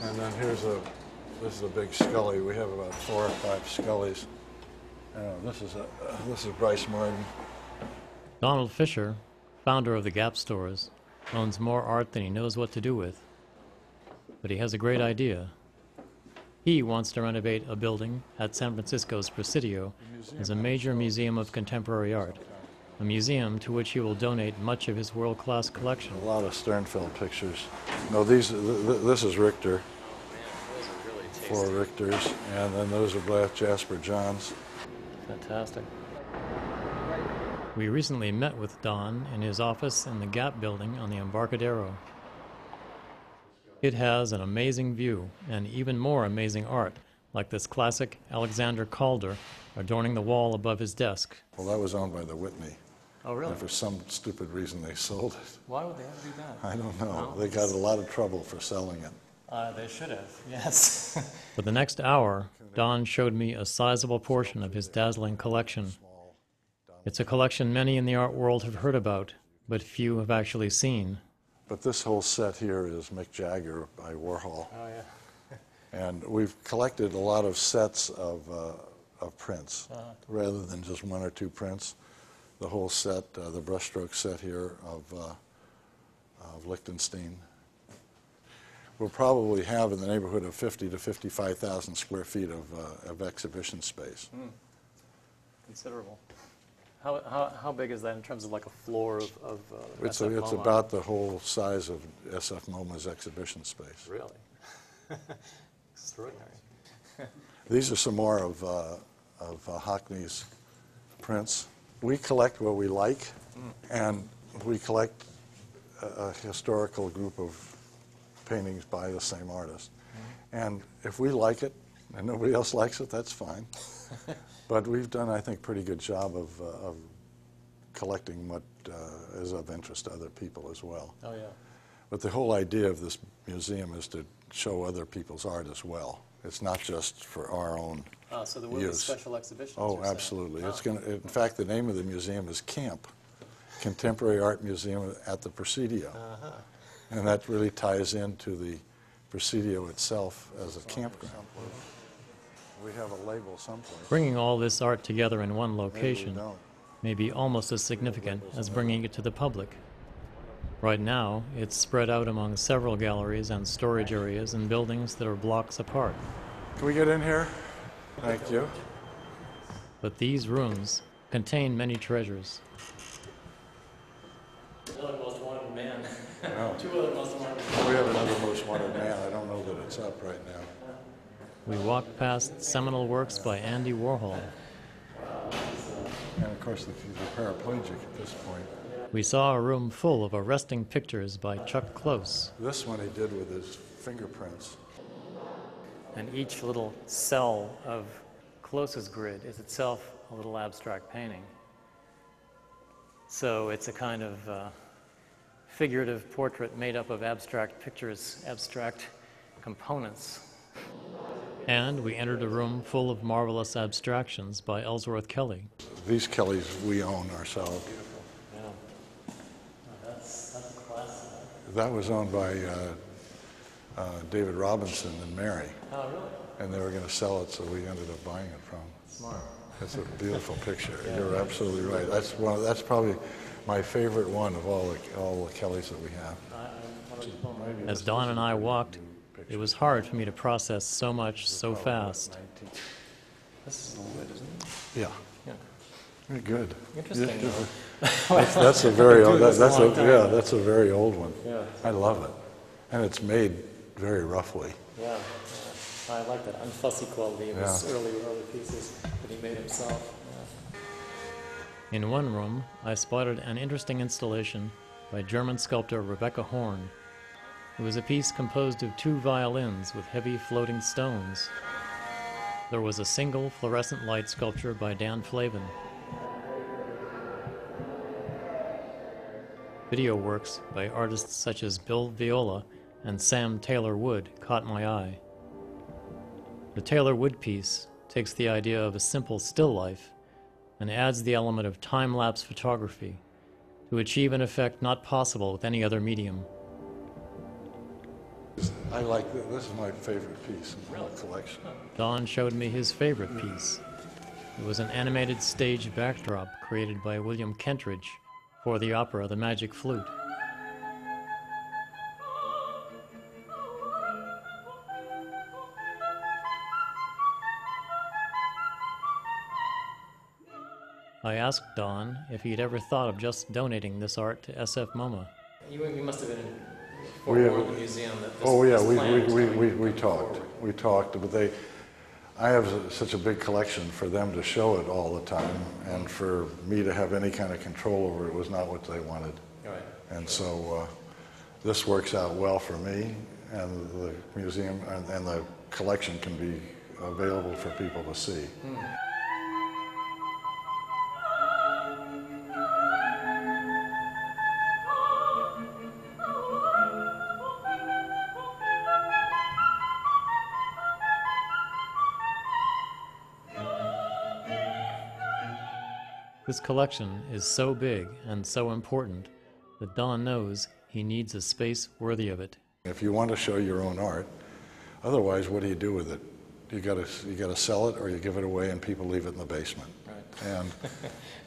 And then this is a big Scully. We have about 4 or 5 Scullys. This is Bryce Martin. Donald Fisher, founder of the Gap stores, owns more art than he knows what to do with. But he has a great idea. He wants to renovate a building at San Francisco's Presidio as a major museum of contemporary art, a museum to which he will donate much of his world-class collection. A lot of Sternfeld pictures. No, this is Richter. 4 Richters, and then those are Jasper Johns. Fantastic. We recently met with Don in his office in the Gap building on the Embarcadero. It has an amazing view and even more amazing art, like this classic Alexander Calder adorning the wall above his desk. Well, that was owned by the Whitney. Oh, really? And for some stupid reason they sold it. Why would they have to do that? I don't know. They got a lot of trouble for selling it. They should have, yes. For the next hour, Don showed me a sizable portion of his dazzling collection. It's a collection many in the art world have heard about, but few have actually seen. But this whole set here is Mick Jagger by Warhol. Oh, yeah. And we've collected a lot of sets of prints, rather than just 1 or 2 prints. The whole set, the brushstroke set here of Lichtenstein. We'll probably have in the neighborhood of 50 to 55,000 square feet of exhibition space. Considerable. How big is that in terms of like a floor of It's SF MoMA? about the whole size of SF MoMA's exhibition space. Really? Extraordinary. These are some more of Hockney's prints. We collect what we like, and we collect a historical group of paintings by the same artist. And if we like it and nobody else likes it, that's fine. But we've done, I think, a pretty good job of collecting what is of interest to other people as well. Oh, yeah. But the whole idea of this museum is to show other people's art as well. It's not just for our own So there will be special exhibitions? Oh, absolutely. It's going to, in fact, the name of the museum is CAMP, Contemporary Art Museum at the Presidio. And that really ties into the Presidio itself as a campground. We have a label someplace. Bringing all this art together in one location may be almost as significant as bringing it to the public. Right now, it's spread out among several galleries and storage areas in buildings that are blocks apart. Can we get in here? Thank you. But these rooms contain many treasures. Another most wanted man. Oh. 2 other most wanted men. We have another most wanted man. I don't know that it's up right now. We walked past seminal works by Andy Warhol. And of course, if you're paraplegic at this point. We saw a room full of arresting pictures by Chuck Close. This one he did with his fingerprints. And each little cell of Close's grid is itself a little abstract painting. So it's a kind of figurative portrait made up of abstract pictures, abstract components. And we entered a room full of marvelous abstractions by Ellsworth Kelly. These Kellys we own ourselves. Beautiful. Yeah. Oh, that's a classic. That was owned by David Robinson and Mary. Oh, really? And they were going to sell it, so we ended up buying it from them. Smart. It's a beautiful picture. You're absolutely right. That's probably my favorite one of all the Kellys that we have. As Don and I walked, it was hard for me to process so much so fast. This is a little bit, isn't it? Yeah. Yeah. Very good. Interesting. That's a very old. That's a very old one. Yeah. I love it, and it's made very roughly. Yeah. I like that unfussy quality of his early pieces that he made himself. Yeah. In one room, I spotted an interesting installation by German sculptor Rebecca Horn. It was a piece composed of 2 violins with heavy floating stones. There was a single fluorescent light sculpture by Dan Flavin. Video works by artists such as Bill Viola and Sam Taylor Wood caught my eye. The Taylor Wood piece takes the idea of a simple still life and adds the element of time-lapse photography to achieve an effect not possible with any other medium. I like this is my favorite piece in the whole collection. Don showed me his favorite piece. It was an animated stage backdrop created by William Kentridge for the opera The Magic Flute. I asked Don if he'd ever thought of just donating this art to SF MoMA. You must have been forewarned the museum that this Oh yeah, this plan was going we talked. We talked, but I have such a big collection for them to show it all the time, and for me to have any kind of control over it was not what they wanted. Right. And so this works out well for me, and the museum and the collection can be available for people to see. This collection is so big and so important that Don knows he needs a space worthy of it. If you want to show your own art, otherwise, what do you do with it? You got to sell it, or you give it away, and people leave it in the basement. Right. And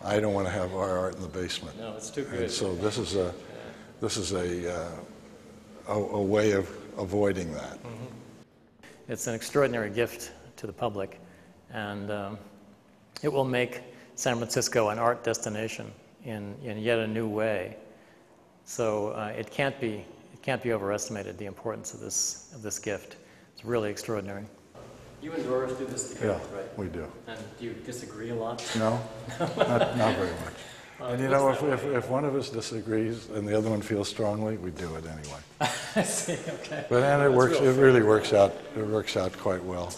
I don't want to have our art in the basement. No, it's too good. And so this is a way of avoiding that. It's an extraordinary gift to the public, and it will make San Francisco an art destination in yet a new way. So it can't be overestimated, the importance of this gift. It's really extraordinary. You and Doris do this together, Yeah, right? we do. And do you disagree a lot? No, not very much. And you know, if one of us disagrees and the other one feels strongly, we do it anyway. I see. Okay. But and it works. It really works out. It works out quite well.